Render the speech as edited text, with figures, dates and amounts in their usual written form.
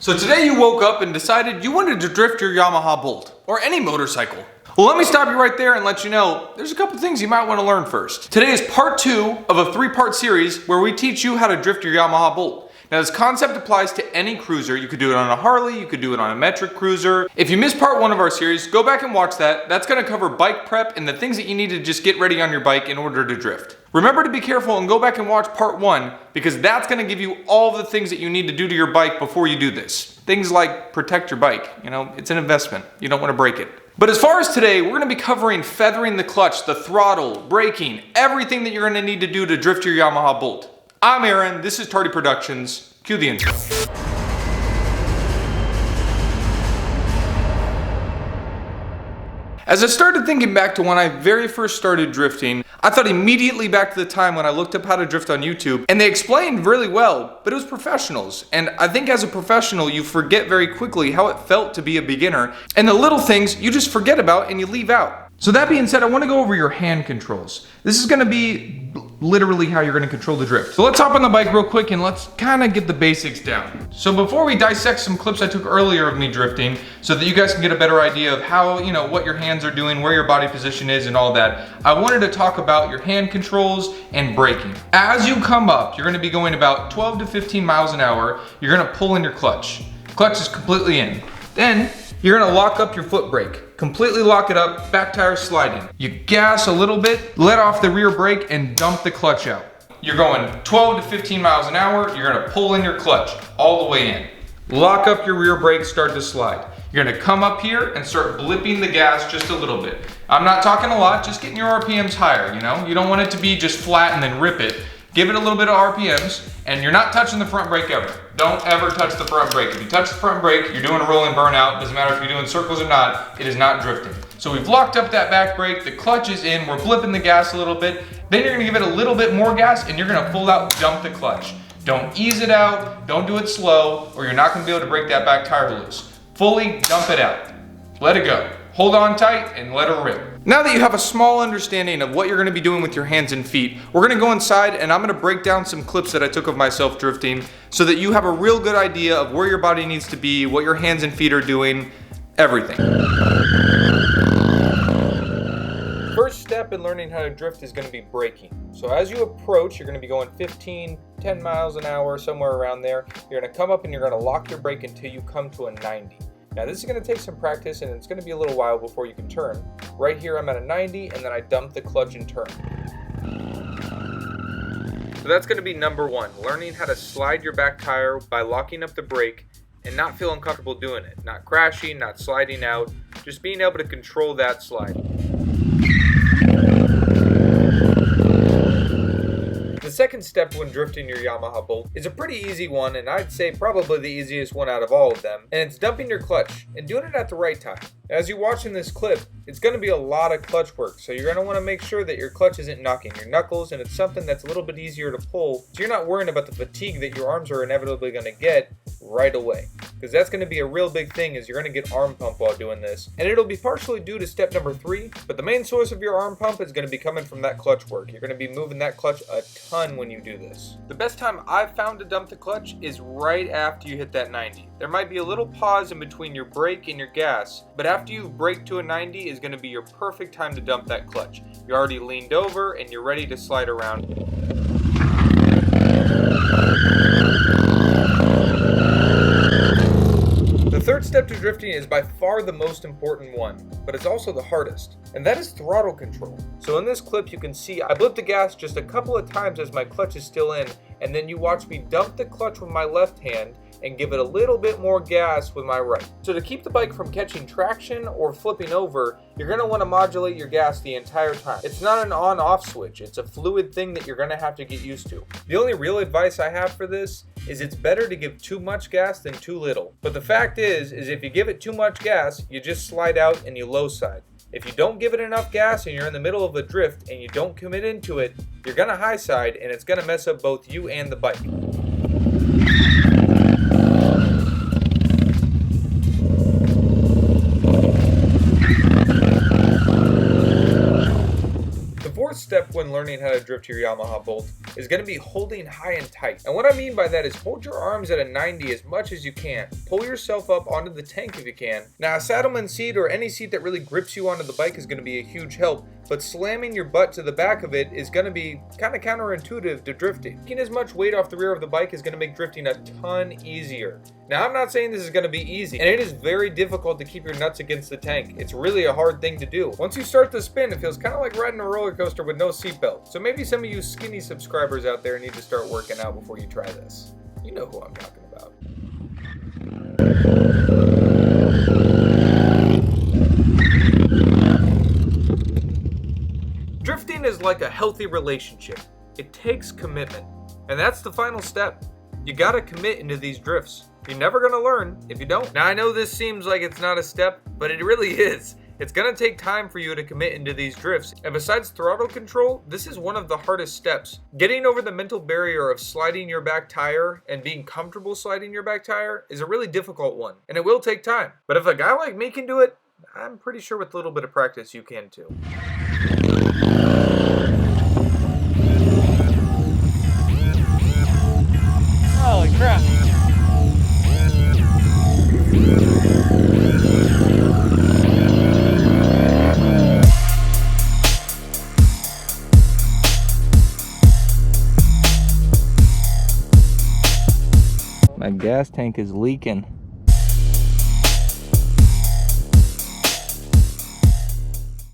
So today you woke up and decided you wanted to drift your Yamaha Bolt, or any motorcycle. Well, let me stop you right there and let you know there's a couple things you might want to learn first. Today is part 2 of a 3-part series where we teach you how to drift your Yamaha Bolt. Now this concept applies to any cruiser. You could do it on a Harley, you could do it on a metric cruiser. If you missed part 1 of our series, go back and watch that. That's gonna cover bike prep and the things that you need to just get ready on your bike in order to drift. Remember to be careful and go back and watch part 1 because that's gonna give you all the things that you need to do to your bike before you do this. Things like protect your bike, it's an investment. You don't wanna break it. But as far as today, we're gonna be covering feathering the clutch, the throttle, braking, everything that you're gonna need to do to drift your Yamaha Bolt. I'm Aaron, this is Tardy Productions. Cue the intro. As I started thinking back to when I very first started drifting, I thought immediately back to the time when I looked up how to drift on YouTube, and they explained really well, but it was professionals. And I think as a professional, you forget very quickly how it felt to be a beginner, and the little things you just forget about and you leave out. So that being said, I want to go over your hand controls. This is going to be literally how you're going to control the drift. So let's hop on the bike real quick and let's kind of get the basics down. So before we dissect some clips I took earlier of me drifting so that you guys can get a better idea of how, what your hands are doing, where your body position is and all that, I wanted to talk about your hand controls and braking. As you come up, you're going to be going about 12 to 15 miles an hour. You're going to pull in your clutch. Clutch is completely in. Then you're gonna lock up your foot brake. Completely lock it up, back tire sliding. You gas a little bit, let off the rear brake and dump the clutch out. You're going 12 to 15 miles an hour, you're gonna pull in your clutch all the way in. Lock up your rear brake, start to slide. You're gonna come up here and start blipping the gas just a little bit. I'm not talking a lot, just getting your RPMs higher, You don't want it to be just flat and then rip it. Give it a little bit of RPMs, and you're not touching the front brake ever. Don't ever touch the front brake. If you touch the front brake, you're doing a rolling burnout. Doesn't matter if you're doing circles or not, it is not drifting. So we've locked up that back brake, the clutch is in, we're blipping the gas a little bit, then you're gonna give it a little bit more gas, and you're gonna full out dump the clutch. Don't ease it out, don't do it slow, or you're not gonna be able to break that back tire loose. Fully dump it out. Let it go. Hold on tight and let her rip. Now that you have a small understanding of what you're gonna be doing with your hands and feet, we're gonna go inside and I'm gonna break down some clips that I took of myself drifting so that you have a real good idea of where your body needs to be, what your hands and feet are doing, everything. First step in learning how to drift is gonna be braking. So as you approach, you're gonna be going 10 miles an hour, somewhere around there. You're gonna come up and you're gonna lock your brake until you come to a 90. Now this is going to take some practice and it's going to be a little while before you can turn. Right here I'm at a 90 and then I dump the clutch and turn. So that's going to be number 1, learning how to slide your back tire by locking up the brake and not feel uncomfortable doing it. Not crashing, not sliding out, just being able to control that slide. The second step when drifting your Yamaha Bolt is a pretty easy one, and I'd say probably the easiest one out of all of them, and it's dumping your clutch and doing it at the right time. As you're watching this clip, it's going to be a lot of clutch work, so you're going to want to make sure that your clutch isn't knocking your knuckles and it's something that's a little bit easier to pull, so you're not worrying about the fatigue that your arms are inevitably going to get right away. Because that's going to be a real big thing, is you're going to get arm pump while doing this. And it'll be partially due to step number 3, but the main source of your arm pump is going to be coming from that clutch work. You're going to be moving that clutch a ton when you do this. The best time I've found to dump the clutch is right after you hit that 90. There might be a little pause in between your brake and your gas, but after you brake to a 90 is going to be your perfect time to dump that clutch. You're already leaned over and you're ready to slide around. The third step to drifting is by far the most important one, but it's also the hardest, and that is throttle control. So in this clip you can see I blip the gas just a couple of times as my clutch is still in, and then you watch me dump the clutch with my left hand and give it a little bit more gas with my right. So to keep the bike from catching traction or flipping over, you're going to want to modulate your gas the entire time. It's not an on-off switch, it's a fluid thing that you're going to have to get used to. The only real advice I have for this is it's better to give too much gas than too little. But the fact is if you give it too much gas, you just slide out and you low side. If you don't give it enough gas and you're in the middle of a drift and you don't commit into it, you're going to high side and it's going to mess up both you and the bike. The fourth step when learning how to drift your Yamaha Bolt is going to be holding high and tight. And what I mean by that is hold your arms at a 90 as much as you can. Pull yourself up onto the tank if you can. Now, a Saddleman seat or any seat that really grips you onto the bike is going to be a huge help, but slamming your butt to the back of it is going to be kind of counterintuitive to drifting. Taking as much weight off the rear of the bike is going to make drifting a ton easier. Now, I'm not saying this is going to be easy, and it is very difficult to keep your nuts against the tank. It's really a hard thing to do. Once you start to spin, it feels kind of like riding a roller coaster with no seatbelt. So maybe some of you skinny subscribers out there need to start working out before you try this. You know who I'm talking about. Drifting is like a healthy relationship. It takes commitment. And that's the final step. You gotta commit into these drifts. You're never gonna learn if you don't. Now, I know this seems like it's not a step, but it really is. It's gonna take time for you to commit into these drifts. And besides throttle control, this is one of the hardest steps. Getting over the mental barrier of sliding your back tire and being comfortable sliding your back tire is a really difficult one. And it will take time. But if a guy like me can do it, I'm pretty sure with a little bit of practice you can too. Holy crap. My gas tank is leaking.